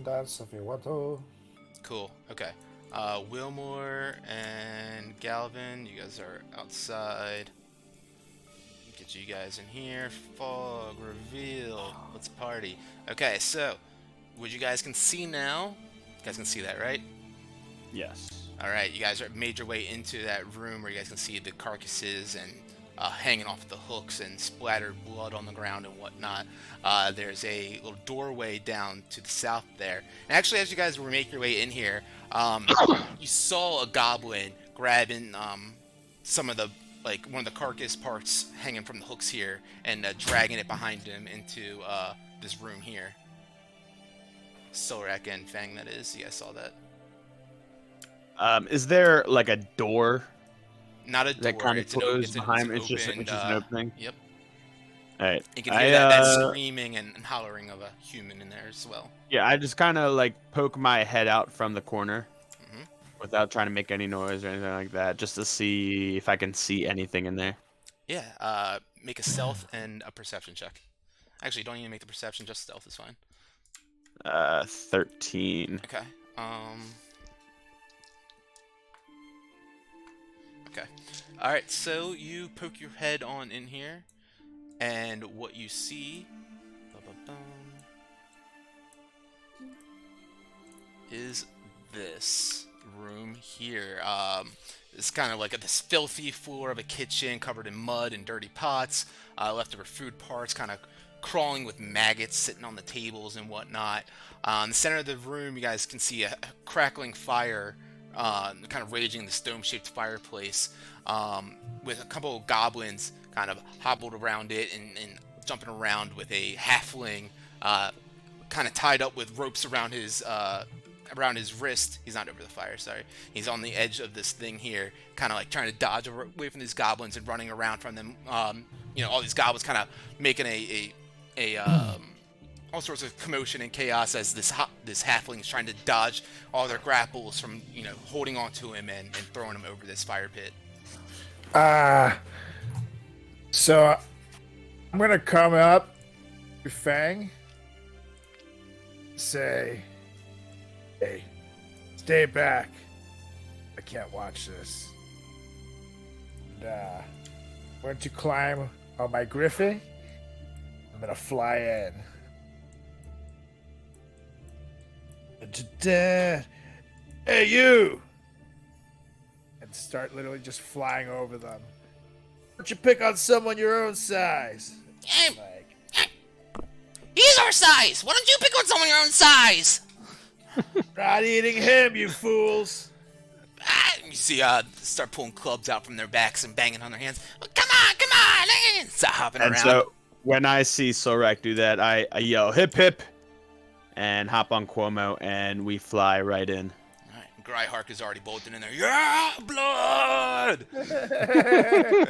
dance if you want to. Cool. Okay. Wilmore and Galvin, you guys are outside. Get you guys in here. Fog, reveal. Let's party. Okay, so what you guys can see now. You guys can see that, right? Yes. All right, you guys are made your way into that room where you guys can see the carcasses and hanging off the hooks and splattered blood on the ground and whatnot. There's a little doorway down to the south there. And actually, as you guys were making your way in here, you saw a goblin grabbing some of the one of the carcass parts hanging from the hooks here and dragging it behind him into this room here. Solrak and Fang, that is. You guys saw that. Is there like a door Not a door. that kind of It's an, closed it's an, behind? it's It's opened, just an opening. Yep. All right. You can hear that screaming and hollering of a human in there as well. Yeah, I just kind of like poke my head out from the corner Hmm. without trying to make any noise or anything like that, just to see if I can see anything in there. Yeah. Make a stealth and a perception check. Actually, don't even make the perception. Just stealth is fine. 13. Okay. Okay. All right. So you poke your head on in here, and what you see is this room here. It's kind of like this filthy floor of a kitchen covered in mud and dirty pots, leftover food parts, kind of crawling with maggots sitting on the tables and whatnot. In the center of the room, you guys can see a crackling fire, kind of raging in the stone-shaped fireplace, with a couple of goblins kind of hobbled around it and jumping around with a halfling, kind of tied up with ropes around his wrist. He's not over the fire, sorry. He's on the edge of this thing here, kind of like trying to dodge away from these goblins and running around from them. All these goblins kind of making all sorts of commotion and chaos as this halfling is trying to dodge all their grapples from holding onto him and throwing him over this fire pit. So I'm gonna come up to Fang, say, "Hey, stay back. I can't watch this." And, I'm going to climb on my griffin. I'm gonna fly in. Hey, you! And start literally just flying over them. Why don't you pick on someone your own size? Like, He's our size! Why don't you pick on someone your own size? not eating him, you fools! You see, start pulling clubs out from their backs and banging on their hands. Come on! And start hopping And around. so when I see Solrak do that, I yell, "Hip, hip!" and hop on Cuomo, and we fly right in. Gryhark is already bolted in there. Yeah, blood!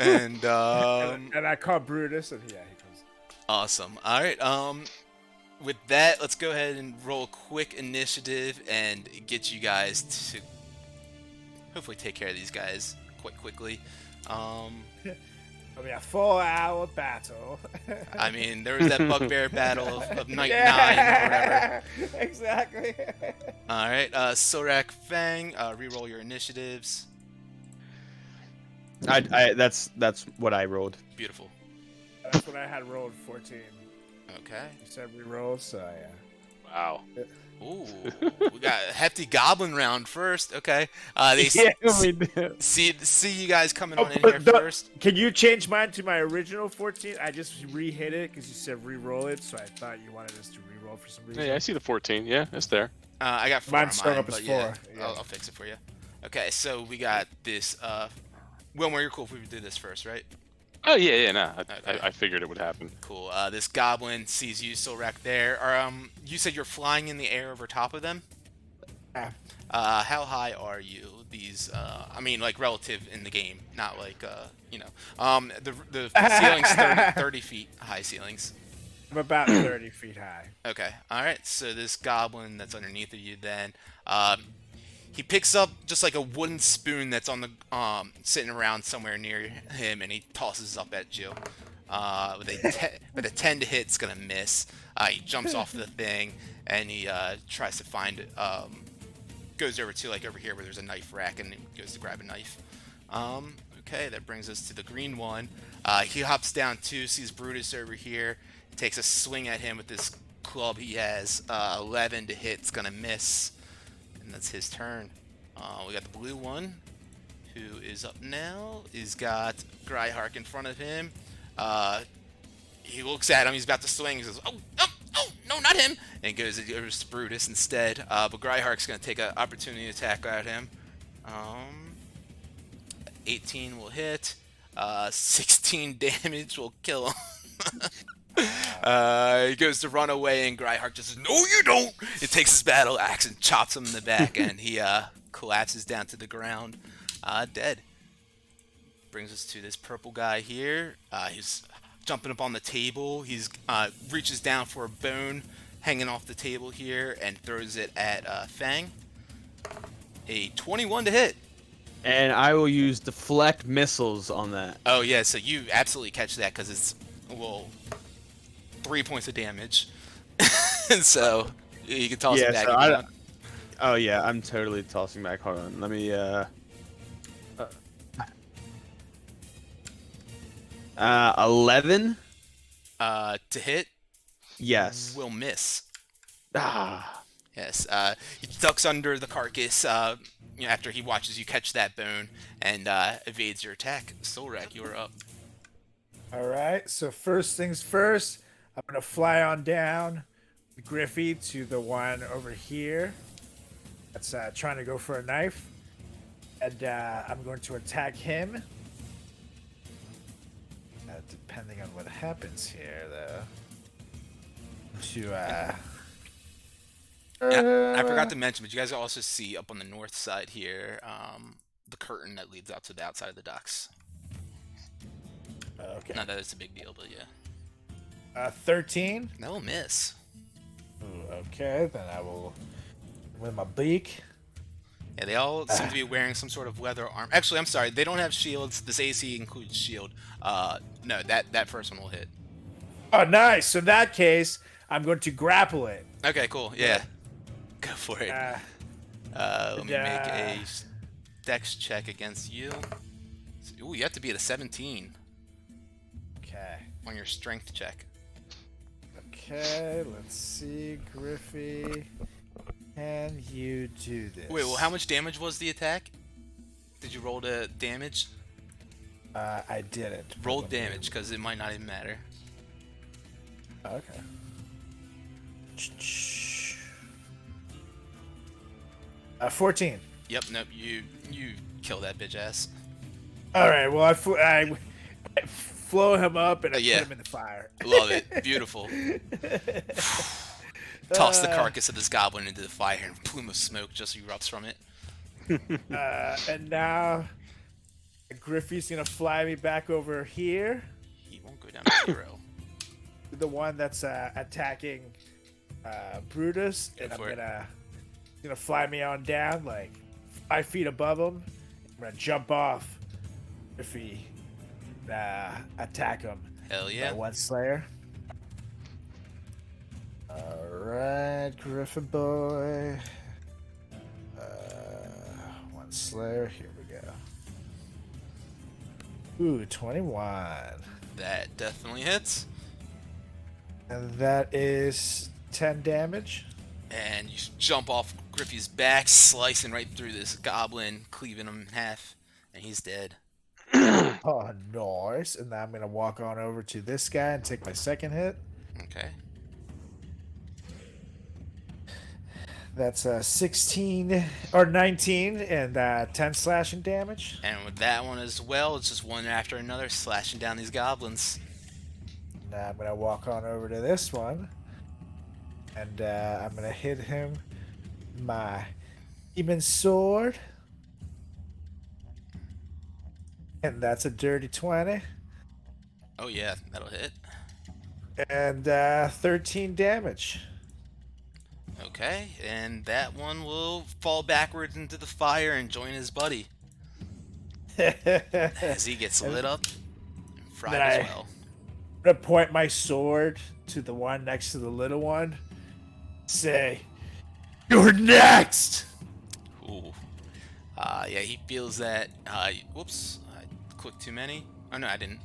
and And I call Brutus, and yeah, he comes. Awesome. All right. With that, let's go ahead and roll a quick initiative and get you guys to hopefully take care of these guys quite quickly. It'll be a 4-hour battle. I mean, there was that bugbear battle of night 9 or whatever. Exactly. All right, Sorak, Fang, reroll your initiatives. That's what I rolled. Beautiful. That's what I had rolled 14. Okay. You said we rolled, so yeah. Wow. Ooh, we got a hefty goblin round first. Okay. They we did. see you guys coming on in here first. Can you change mine to my original 14? I just re-hit it because you said re-roll it, so I thought you wanted us to re-roll for some reason. Yeah, I see the 14. Yeah, it's there. I got 4 on Mine's strung mine, up as but 4. yeah, Yeah. I'll fix it for you. Okay, so we got this. Wilmer, you're cool if we do this first, right? Oh yeah, no. Okay. I figured it would happen. Cool. This goblin sees you, Solrak, there. You said you're flying in the air over top of them? Yeah. How high are you? These, I mean, like relative in the game, not like, the ceiling's 30 feet high ceilings. I'm about 30 feet high. Okay. All right. So this goblin that's underneath of you, then, he picks up just like a wooden spoon that's on the sitting around somewhere near him, and he tosses up at you. With a 10 to hit, it's gonna miss. He jumps off the thing and he tries to find goes over to like over here where there's a knife rack and he goes to grab a knife. Okay, that brings us to the green one. He hops down too, sees Brutus over here, takes a swing at him with this club he has. 11 to hit, it's gonna miss, and that's his turn. We got the blue one, who is up now. He's got Gryhark in front of him. He looks at him, he's about to swing, he says, oh, no, not him! And goes to Brutus instead. But Gryhark's going to take an opportunity attack at him. 18 will hit. 16 damage will kill him. He goes to run away, and Gryhark just says, "No, you don't!" He takes his battle axe and chops him in the back, and he collapses down to the ground, dead. Brings us to this purple guy here. He's jumping up on the table. He's reaches down for a bone hanging off the table here and throws it at Fang. A 21 to hit. And I will use deflect missiles on that. Oh yeah, so you absolutely catch that because it's, well, 3 points of damage. And so you can toss it back. So oh yeah, I'm totally tossing back. Hold on, let me 11 to hit. Yes. Will miss. Ah. Yes. He ducks under the carcass after he watches you catch that bone and evades your attack. Solrak, you are up. All right. So first things first, I'm gonna fly on down Griffey to the one over here that's trying to go for a knife, and I'm going to attack him. Depending on what happens here, though. I forgot to mention, but you guys also see up on the north side here the curtain that leads out to the outside of the docks. Okay. Not that it's a big deal, but yeah. 13. That will miss. Ooh, okay, then I will with my beak. Yeah, they all seem to be wearing some sort of leather arm. Actually, I'm sorry, they don't have shields. This AC includes shield. No, that first one will hit. Oh, nice. So in that case, I'm going to grapple it. Okay, cool. Yeah, go for it. Let me make a dex check against you. Ooh, you have to be at a 17 Okay. on your strength check. Okay, let's see, Griffey. Can you do this? Wait, well, how much damage was the attack? Did you roll the damage? I didn't. Roll damage, because it might not even matter. Okay. 14. Yep, nope, you kill that bitch ass. All right. Well, I flow him up and I Yeah. put him in the fire. Love it. Beautiful. Toss the carcass of this goblin into the fire, and a plume of smoke just erupts from it. And now Griffey's gonna fly me back over here. He won't go down to 0. The one that's attacking Brutus, and I'm for it. gonna fly me on down like 5 feet above him. I'm gonna jump off if he attack him. Hell yeah. One Slayer. Alright, Griffin boy. One Slayer. Here we go. Ooh, 21. That definitely hits. And that is 10 damage. And you jump off Griffey's back, slicing right through this goblin, cleaving him in half, and he's dead. Oh, nice. And now I'm going to walk on over to this guy and take my second hit. Okay. That's 16 or 19 and 10 slashing damage. And with that one as well, it's just one after another, slashing down these goblins. Now I'm going to walk on over to this one. And I'm going to hit him with my demon sword. And that's a dirty 20. Oh yeah, that'll hit. And 13 damage. Okay, and that one will fall backwards into the fire and join his buddy as he gets lit up and fried Then as I- well. I'm going to point my sword to the one next to the little one. Say, "You're next." Ooh. Yeah, he feels that. Whoops, I clicked too many. Oh no, I didn't.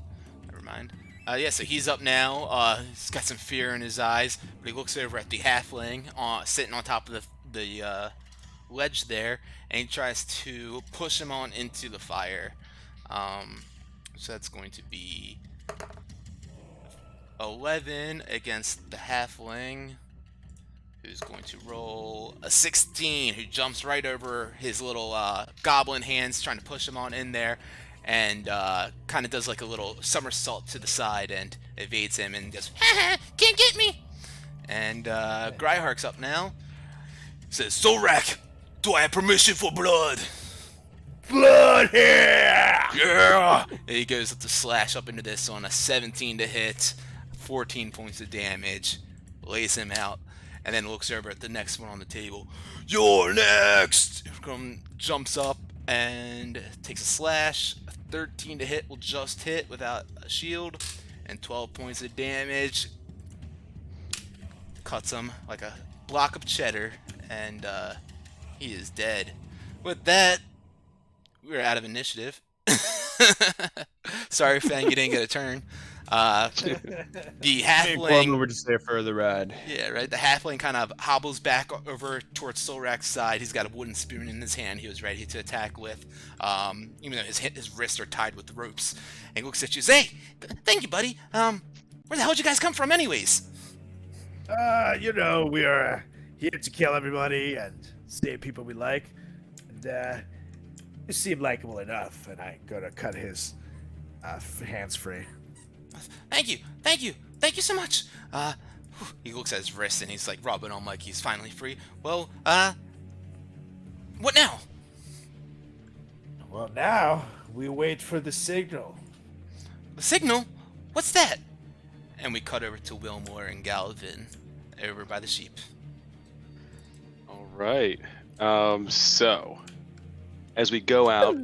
Never mind. Yeah, so he's up now. He's got some fear in his eyes, but he looks over at the halfling sitting on top of the ledge there, and he tries to push him on into the fire. So that's going to be 11 against the halfling, who's going to roll a 16, who jumps right over his little goblin hands, trying to push him on in there, and kind of does like a little somersault to the side and evades him and goes, "Ha ha, can't get me!" And Gryhark's up now. Says, "Zorak, do I have permission for blood?" Blood here! Yeah! And he goes up to slash up into this on a 17 to hit, 14 points of damage, lays him out, and then looks over at the next one on the table. "You're next!" Jumps up and takes a slash. A 13 to hit will just hit without a shield, and 12 points of damage. Cuts him like a block of cheddar, and he is dead. With that, we're out of initiative. Sorry, Fang, you didn't get a turn. The halfling. We're just there for the ride. Yeah, right. The halfling kind of hobbles back over towards Solrak's side. He's got a wooden spoon in his hand he was ready to attack with, even though his wrists are tied with ropes. And he looks at you, "Hey, thank you, buddy. Where the hell did you guys come from anyways?" We are here to kill everybody and save people we like. And you seem likable enough, and I'm gonna cut his hands free. Thank you so much. He looks at his wrist and he's like rubbing them like he's finally free. Well, what now? Well, now we wait for the signal. The signal? What's that? And we cut over to Wilmore and Galvin over by the sheep. All right. So, as we go out,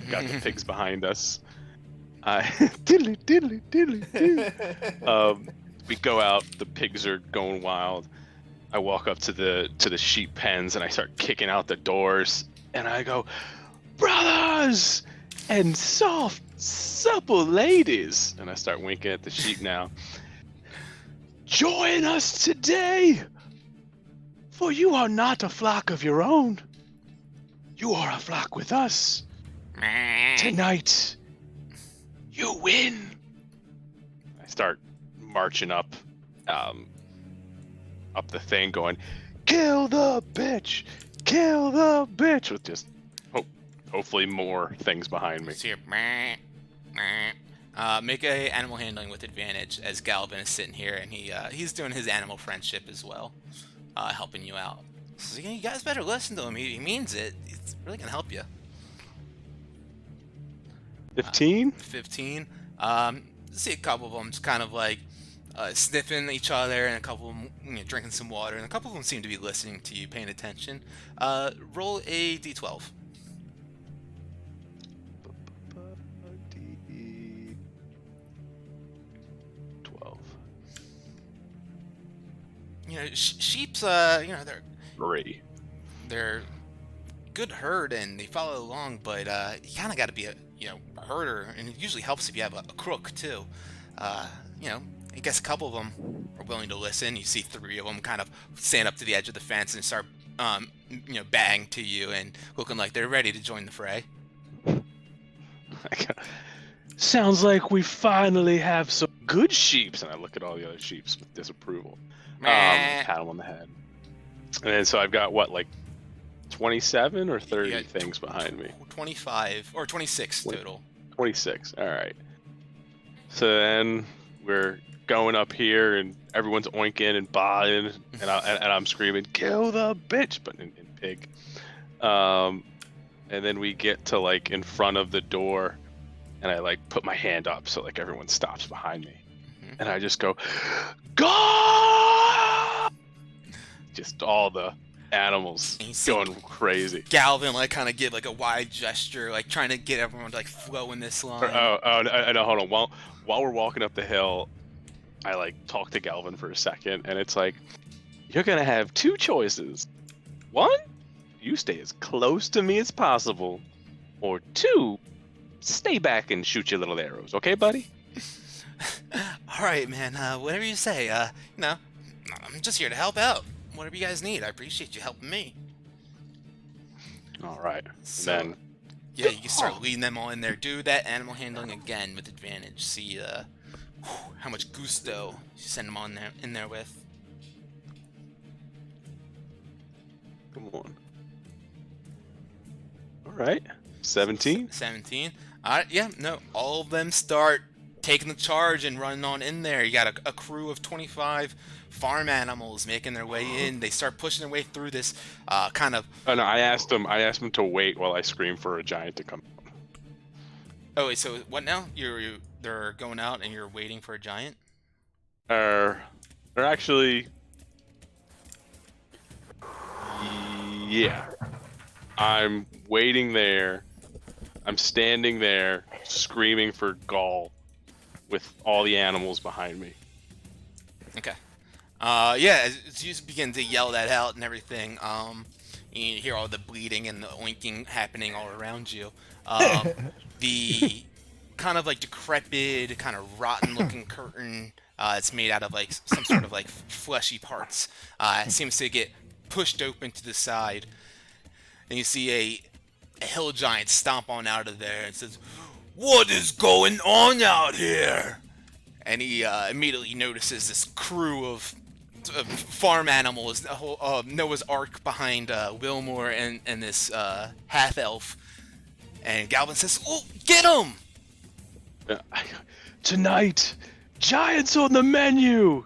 got the pigs behind us. Diddly, diddly, diddly, diddly. We go out. The pigs are going wild. I walk up to the sheep pens and I start kicking out the doors. And I go, "Brothers and soft, supple ladies," and I start winking at the sheep now. "Join us today, for you are not a flock of your own. You are a flock with us. Tonight, you win." I start marching up the thing going, "Kill the bitch! Kill the bitch!" with just hopefully more things behind me. So you're make a animal handling with advantage as Galvin is sitting here and he's doing his animal friendship as well, helping you out. So you guys better listen to him. He means it. It's really gonna help you. 15? 15. See a couple of them just kind of like sniffing each other, and a couple of them drinking some water, and a couple of them seem to be listening to you, paying attention. Roll a d12. D12. Sheep's they're good herd and they follow along, but you kind of got to be a herder, and it usually helps if you have a crook too. I guess a couple of them are willing to listen. You see 3 of them kind of stand up to the edge of the fence and start bang to you and looking like they're ready to join the fray. Sounds like we finally have some good sheeps. And I look at all the other sheeps with disapproval. Pat them on the head. And then so I've got what, like 27 or 30 things behind me? 25 or 26 total. 26. All right. So then we're going up here, and everyone's oinking and baaing, and I'm screaming, "Kill the bitch!" but in pig. And then we get to like in front of the door, and I like put my hand up so like everyone stops behind me, and I just go, "Go!" Just all the animals going crazy. Galvin like kind of give like a wide gesture, like trying to get everyone to like flow in this line. Oh, no, hold on. While we're walking up the hill, I like talk to Galvin for a second, and it's like, you're gonna have two choices. One, you stay as close to me as possible, or two, stay back and shoot your little arrows. Okay, buddy? All right, man. Whatever you say. I'm just here to help out. Whatever you guys need, I appreciate you helping me. All right. So, Then yeah, you can start leading them all in there. Do that animal handling again with advantage. See how much gusto you send them on there in there with. come on. All right. 17. 17. Yeah, no, all of them start taking the charge and running on in there. You got a crew of 25 farm animals making their way in. They start pushing their way through this kind of. Oh no, I asked them to wait while I scream for a giant to come. Oh wait, so what now? They're going out and you're waiting for a giant? They're actually. Yeah. I'm waiting there. I'm standing there, screaming for Gaul, with all the animals behind me. Okay. Yeah, as you begin to yell that out and everything, you hear all the bleeding and the oinking happening all around you. The kind of like decrepit, kind of rotten-looking curtain, it's made out of like some sort of like fleshy parts. Seems to get pushed open to the side, and you see a hill giant stomp on out of there and says, "What is going on out here?" And he immediately notices this crew of farm animals, a whole Noah's Ark behind Wilmore and this half-elf. And Galvin says, "Oh, get him!" Tonight, giants on the menu!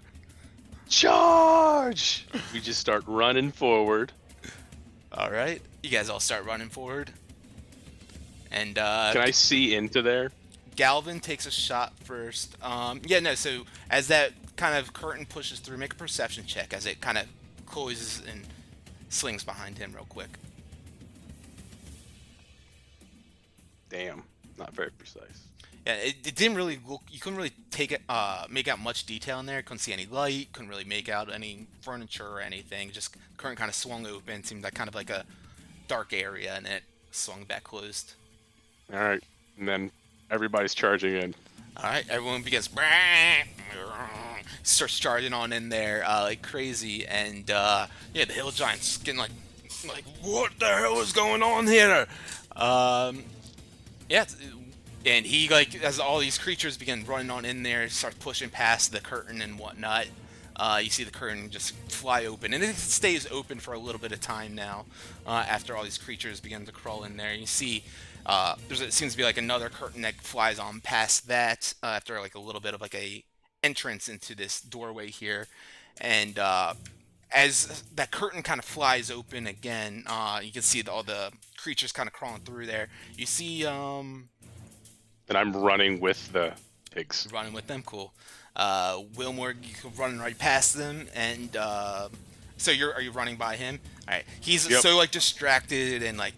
Charge! We just start running forward. All right, you guys all start running forward. And Can I see into there? Galvin takes a shot first. Yeah, no, so as that kind of curtain pushes through, make a perception check as it kind of closes and slings behind him real quick. Damn, not very precise. Yeah, it didn't really look, you couldn't really make out much detail in there. Couldn't see any light, couldn't really make out any furniture or anything. Just curtain kind of swung open, seemed like kind of like a dark area, and it swung back closed. All right, and then everybody's charging in. All right, everyone begins starts charging on in there like crazy, and yeah, the hill giant's getting like what the hell is going on here? Yeah, and he like as all these creatures begin running on in there, start pushing past the curtain and whatnot. You see the curtain just fly open, and it stays open for a little bit of time now. After all these creatures begin to crawl in there, you see it seems to be like another curtain that flies on past that after like a little bit of like a entrance into this doorway here, and as that curtain kind of flies open again, you can see all the creatures kind of crawling through there. You see And I'm running with the pigs. running with them, cool. Wilmore, you can run right past them, and so are you running by him? All right, he's Yep. so like distracted and like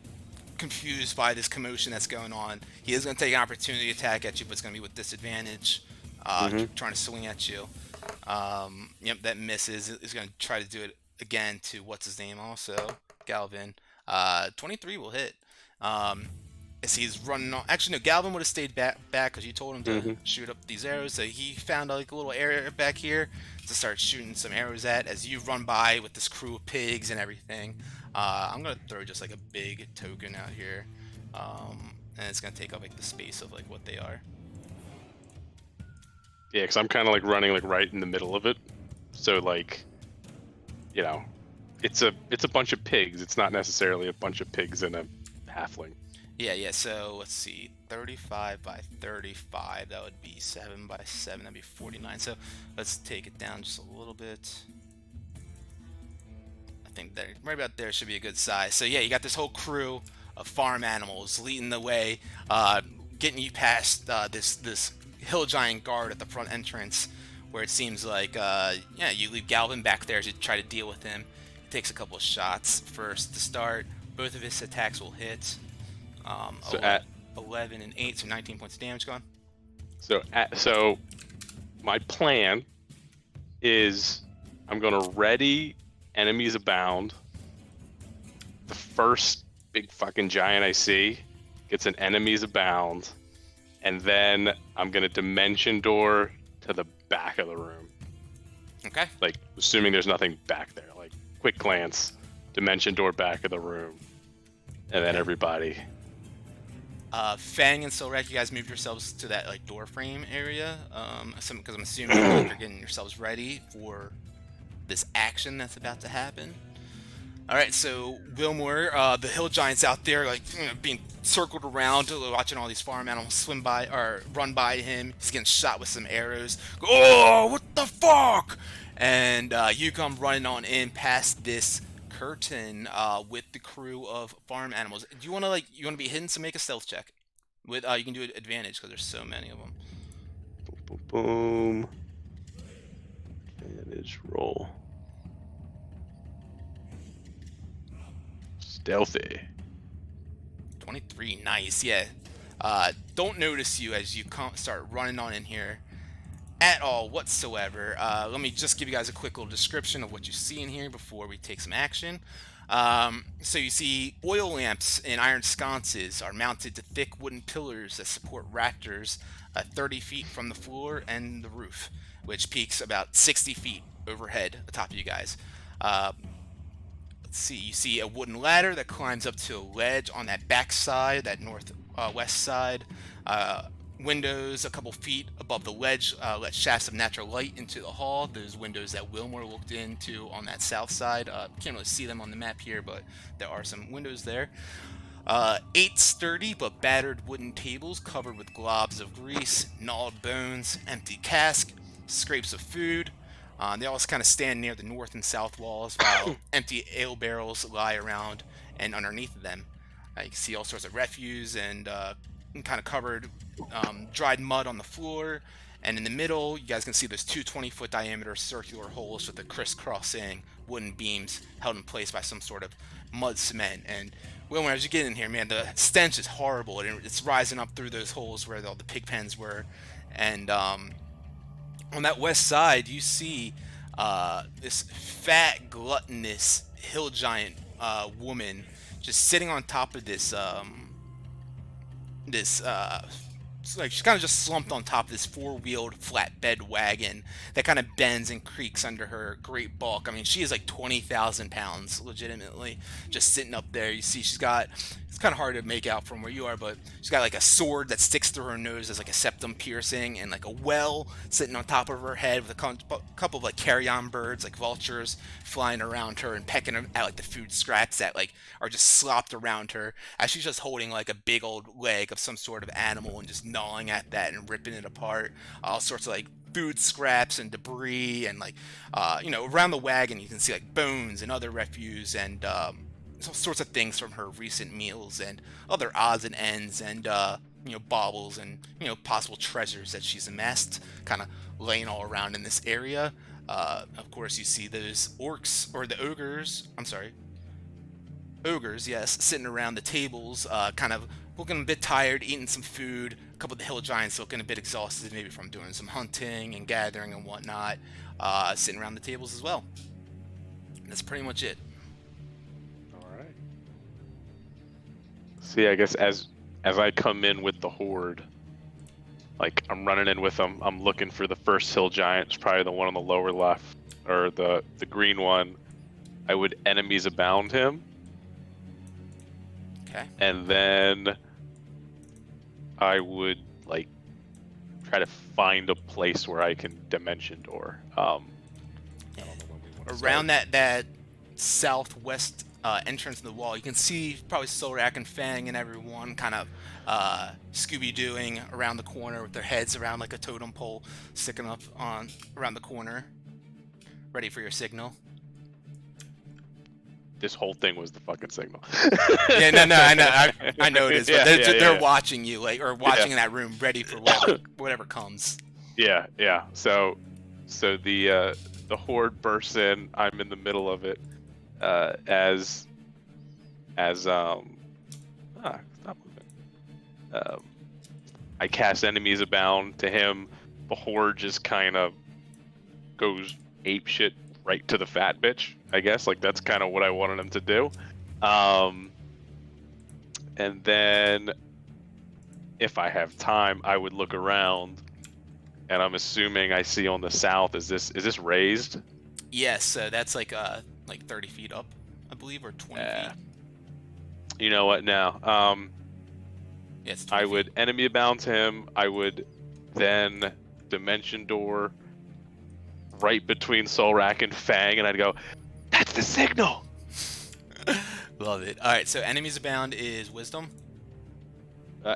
confused by this commotion that's going on. He is going to take an opportunity attack at you, but it's going to be with disadvantage, trying to swing at you. Yep, that misses. He's going to try to do it again to what's his name also, Galvin. 23 will hit. As he's running on, actually no, Galvin would have stayed back because you told him to shoot up these arrows. So he found like a little area back here to start shooting some arrows at. As you run by with this crew of pigs and everything, I'm gonna throw just like a big token out here, and it's gonna take up like the space of like what they are. Yeah, because I'm kind of like running like right in the middle of it. So like, you know, it's a bunch of pigs. It's not necessarily a bunch of pigs and a halfling. Yeah. So let's see, 35 by 35. That would be 7 by 7. That'd be 49. So let's take it down just a little bit. I think there, right about there, should be a good size. So yeah, you got this whole crew of farm animals leading the way, getting you past this hill giant guard at the front entrance, where it seems like yeah, you leave Galvin back there to try to deal with him. He takes a couple of shots first to start. Both of his attacks will hit. So at 11 and 8, so 19 points of damage gone. so my plan is I'm gonna ready enemies abound. The first big fucking giant I see gets an enemies abound, and then I'm gonna dimension door to the back of the room. Okay. Like, assuming there's nothing back there. Like, quick glance, dimension door back of the room, and then everybody. Fang and Silrak, you guys move yourselves to that like door frame area, because I'm assuming you're getting yourselves ready for this action that's about to happen. All right, so Wilmore, the hill giant's out there, like being circled around, watching all these farm animals swim by or run by him. He's getting shot with some arrows. Oh, what the fuck! And you come running on in past this curtain with the crew of farm animals. Do you want to be hidden? So make a stealth check. With you can do it advantage because there's so many of them. Boom, boom, boom. Advantage roll. Stealthy. 23, nice, yeah. Don't notice you as you start running on in here at all whatsoever. Let me just give you guys a quick little description of what you see in here before we take some action. So you see oil lamps and iron sconces are mounted to thick wooden pillars that support rafters 30 feet from the floor and the roof, which peaks about 60 feet overhead atop of you guys. Let's see, you see a wooden ladder that climbs up to a ledge on that back side, that northwest side. Windows a couple feet above the ledge let shafts of natural light into the hall. Those windows that Wilmore looked into on that south side. Can't really see them on the map here, but there are some windows there. 8 sturdy but battered wooden tables covered with globs of grease, gnawed bones, empty cask, scrapes of food. They all kind of stand near the north and south walls, while empty ale barrels lie around and underneath them. You can see all sorts of refuse and kind of covered dried mud on the floor. And in the middle, you guys can see those two 20-foot diameter circular holes with the crisscrossing wooden beams held in place by some sort of mud cement. And Wilmer, as you get in here, man, the stench is horrible. It's rising up through those holes where all the pig pens were. And on that west side, you see this fat, gluttonous hill giant woman just sitting on top of this like she's kind of just slumped on top of this four-wheeled flatbed wagon that kind of bends and creaks under her great bulk. I mean, she is like 20,000 pounds, legitimately, just sitting up there. You see she's got, it's kind of hard to make out from where you are, but she's got like a sword that sticks through her nose as like a septum piercing, and like a well sitting on top of her head with a couple of like carrion birds, like vultures, flying around her and pecking at like the food scraps that like are just slopped around her as she's just holding like a big old leg of some sort of animal and just gnawing at that and ripping it apart. All sorts of like food scraps and debris and like around the wagon you can see like bones and other refuse and all sorts of things from her recent meals and other odds and ends and baubles and possible treasures that she's amassed kind of laying all around in this area. Of course you see those orcs, or the ogres, yes, sitting around the tables, kind of looking a bit tired, eating some food. A couple of the hill giants looking a bit exhausted, maybe from doing some hunting and gathering and whatnot, sitting around the tables as well. That's pretty much it. All right. See, I guess as I come in with the horde, like I'm running in with them, I'm looking for the first hill giant. It's probably the one on the lower left, or the green one. I would enemies abound him. Okay. And then I would like try to find a place where I can dimension door. I don't know when we want to Around start. that southwest entrance of the wall, you can see probably Solrak and Fang and everyone kind of Scooby-Dooing around the corner with their heads around like a totem pole sticking up around the corner, ready for your signal. This whole thing was the fucking signal. Yeah, no, I know it is, but they're yeah. watching you, like, or watching in that room, ready for whatever comes. Yeah. So the horde bursts in. I'm in the middle of it. Stop moving. I cast enemies abound to him. The horde just kind of goes ape shit right to the fat bitch. I guess like that's kind of what I wanted him to do. And then, if I have time, I would look around, and I'm assuming I see on the south. Is this raised? Yes, so that's like 30 feet up, I believe, or 20 feet. You know what? Now, Yeah, it's 20 I feet. would enemy bounce him. I would then dimension door right between Solrak and Fang, and I'd go, "That's the signal." Love it. All right, so enemies abound is wisdom.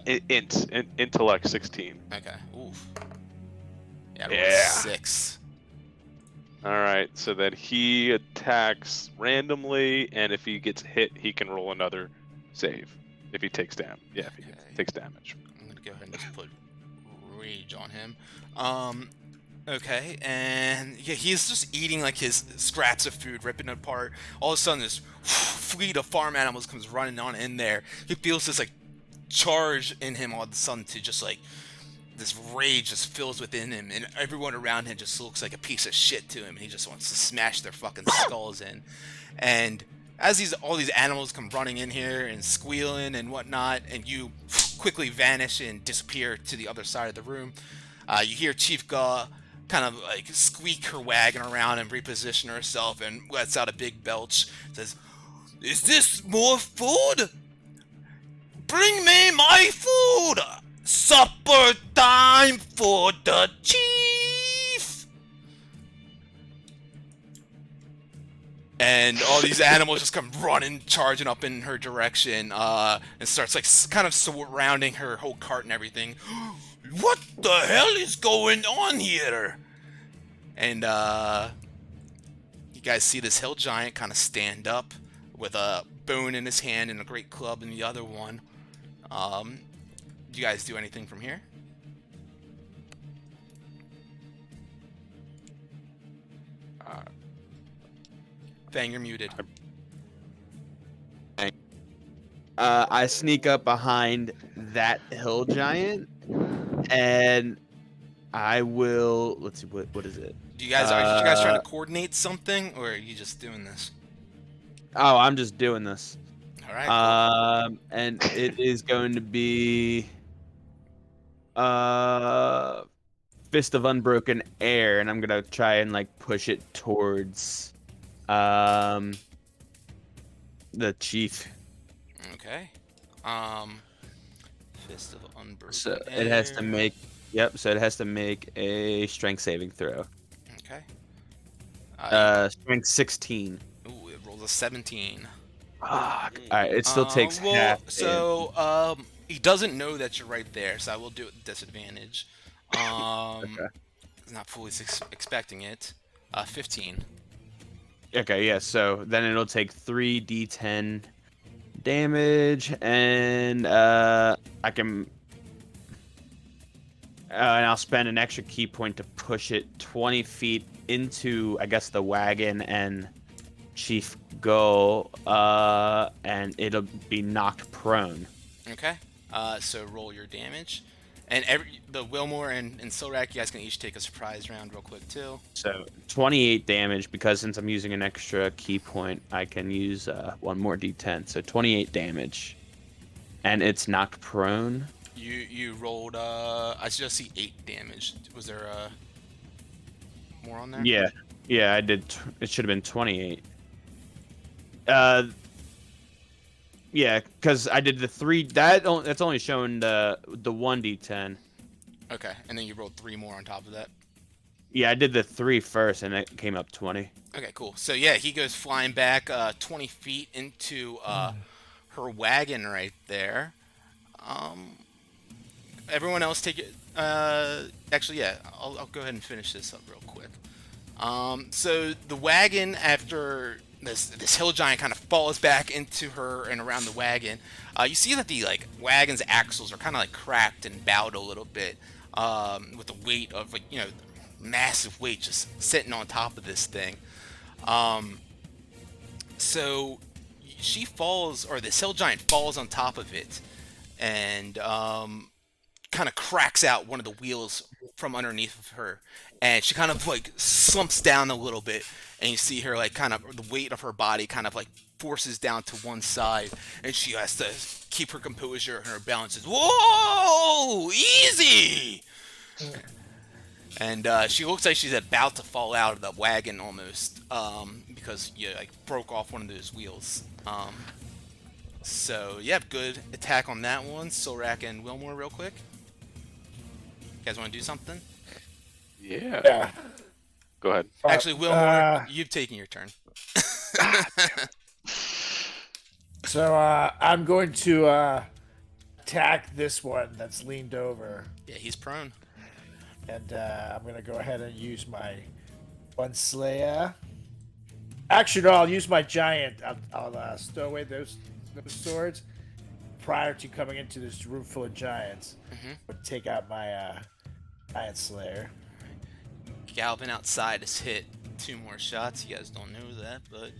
Intellect 16. Okay. Oof. Yeah, I rolled Yeah. 6. All right, so then he attacks randomly, and if he gets hit, he can roll another save. If he takes damage, yeah, if he Okay. takes damage. I'm gonna go ahead and just put rage on him. Okay, and yeah, he's just eating like his scraps of food, ripping it apart. All of a sudden, this fleet of farm animals comes running on in there. He feels this like charge in him all of a sudden to just like this rage just fills within him, and everyone around him just looks like a piece of shit to him, and he just wants to smash their fucking skulls in. And as all these animals come running in here and squealing and whatnot, and you quickly vanish and disappear to the other side of the room, you hear Chief Gaw kind of like squeak her wagon around and reposition herself and lets out a big belch. Says, "Is this more food? Bring me my food! Supper time for the chief!" And all these animals just come running, charging up in her direction, and starts like kind of surrounding her whole cart and everything. "What the hell is going on here?" And you guys see this hill giant kind of stand up with a bone in his hand and a great club in the other one. Do you guys do anything from here? Fang, you're muted. I sneak up behind that hill giant, and I will. Let's see, what is it? Are you guys trying to coordinate something, or are you just doing this? Oh, I'm just doing this. All right. Cool. And it is going to be Fist of Unbroken Air, and I'm gonna try and like push it towards the chief. Okay. Fist of Unbroken So Air. it has to make. Yep. So it has to make a strength saving throw. Okay. Strength 16. Ooh, it rolls a 17. Fuck. All right. It still takes half. So he doesn't know that you're right there, so I will do it with disadvantage. Okay. He's not fully expecting it. 15. Okay. Yeah. So then it'll take 3d10 damage, and I can. And I'll spend an extra key point to push it 20 feet into, I guess, the wagon and Chief Go, and it'll be knocked prone. Okay. So roll your damage. And the Wilmore and Silrak, you guys can each take a surprise round real quick, too. So 28 damage, because since I'm using an extra key point, I can use one more d10. So 28 damage. And it's knocked prone. You rolled, I just see 8 damage. Was there more on there? Yeah, I did. It should have been 28. Yeah, because I did the 3. That's only showing the 1d10. Okay, and then you rolled 3 more on top of that. Yeah, I did the 3 first, and it came up 20. Okay, cool. So yeah, he goes flying back 20 feet into her wagon right there. Everyone else take it. Actually, yeah, I'll go ahead and finish this up real quick. So the wagon, after this hill giant kind of falls back into her and around the wagon, you see that the like wagon's axles are kind of like cracked and bowed a little bit, with the weight of like massive weight just sitting on top of this thing. So she falls, or this hill giant falls on top of it, and kind of cracks out one of the wheels from underneath of her, and she kind of like slumps down a little bit, and you see her like kind of the weight of her body kind of like forces down to one side, and she has to keep her composure and her balance. Is, whoa, easy. And she looks like she's about to fall out of the wagon almost, because you like broke off one of those wheels. So yeah, good attack on that one. Solrak and Wilmore, real quick. You guys want to do something? Yeah. Yeah. Go ahead. Actually, Wilmore, you've taken your turn. So I'm going to attack this one that's leaned over, Yeah, he's prone. and I'm going to go ahead and use my one Slayer. Actually, no, I'll use my giant. I'll stow away those swords prior to coming into this room full of giants. But take out my giant Slayer. Galvin outside has hit 2 more shots. You guys don't know that, but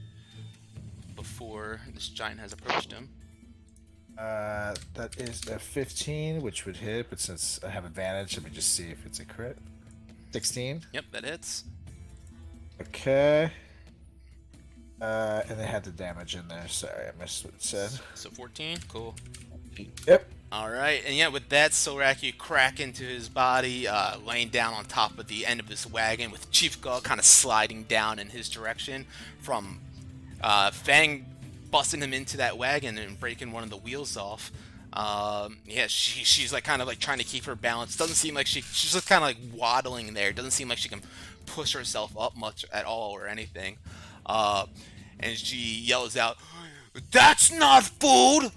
before this giant has approached him. That is a 15, which would hit, but since I have advantage, let me just see if it's a crit. 16. Yep, that hits. Okay. And they had the damage in there. Sorry, I missed what it said. So 14, cool. Yep. All right, and yeah, with that, Solrak, you crack into his body, laying down on top of the end of this wagon, with Chief Gull kind of sliding down in his direction from Fang busting him into that wagon and breaking one of the wheels off. Yeah, she's like kind of like trying to keep her balance. Doesn't seem like she's just kind of like waddling there. Doesn't seem like she can push herself up much at all or anything. And she yells out, "That's not food!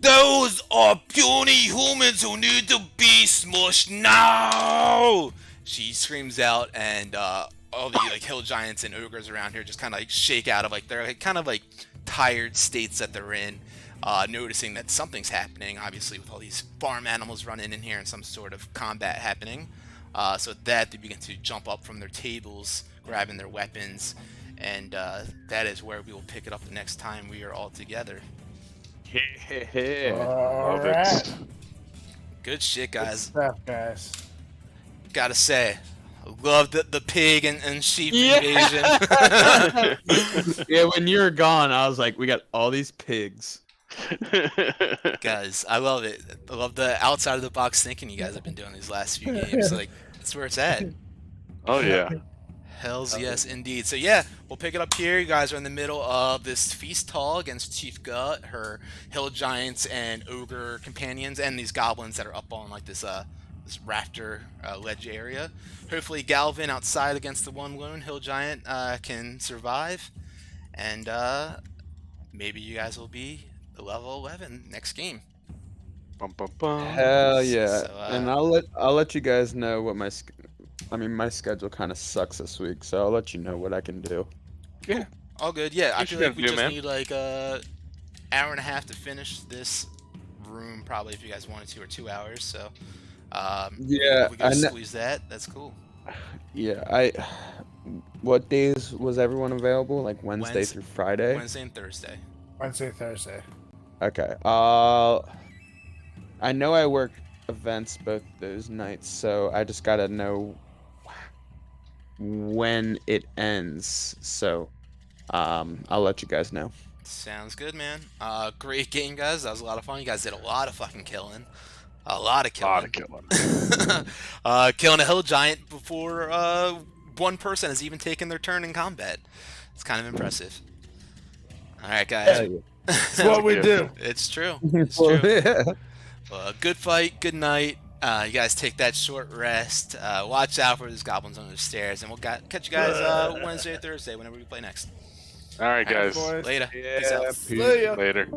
Those are puny humans who need to be smushed now!" She screams out, and all the like hill giants and ogres around here just kind of like shake out of like their like, kind of like tired states that they're in, noticing that something's happening. Obviously, with all these farm animals running in here and some sort of combat happening. So with that, they begin to jump up from their tables, grabbing their weapons, and that is where we will pick it up the next time we are all together. All Love it. right. Good shit, guys. Stuff, guys. Gotta say, I love the pig and sheep Yeah. invasion. Yeah, when you were gone, I was like, we got all these pigs. Guys, I love it. I love the outside of the box thinking you guys have been doing these last few games. Like, that's where it's at. Oh yeah. Hells yes, indeed. So yeah, we'll pick it up here. You guys are in the middle of this feast hall against Chief Gut, her hill giants and ogre companions, and these goblins that are up on like this this rafter ledge area. Hopefully Galvin outside against the one lone hill giant can survive, and maybe you guys will be level 11 next game. Bum, bum, bum. Hell yeah! So, And I'll let you guys know what my my schedule kind of sucks this week, so I'll let you know what I can do. Yeah. All good. Yeah, I What feel you like we gonna do, just man? need like a hour and a half to finish this room, probably, if you guys wanted to, or 2 hours. So Yeah, if we can squeeze that. That's cool. Yeah, what days was everyone available? Like Wednesday Wednes- through Friday? Wednesday and Thursday. Wednesday, Thursday. Okay. I know I work events both those nights, so I just gotta know when it ends. So, I'll let you guys know. Sounds good, man. Great game, guys. That was a lot of fun. You guys did a lot of fucking killing. A lot of killing. Lot of killing. Killing a hill giant before one person has even taken their turn in combat. It's kind of impressive. All right, guys. Hell yeah. It's what we do. It's true. It's true. Good fight. Good night. You guys take that short rest. Watch out for those goblins on the stairs, and we'll catch you guys Wednesday or Thursday whenever we play next. All right, guys. Boys. Later. Yeah, Peace out. peace. See ya. Later.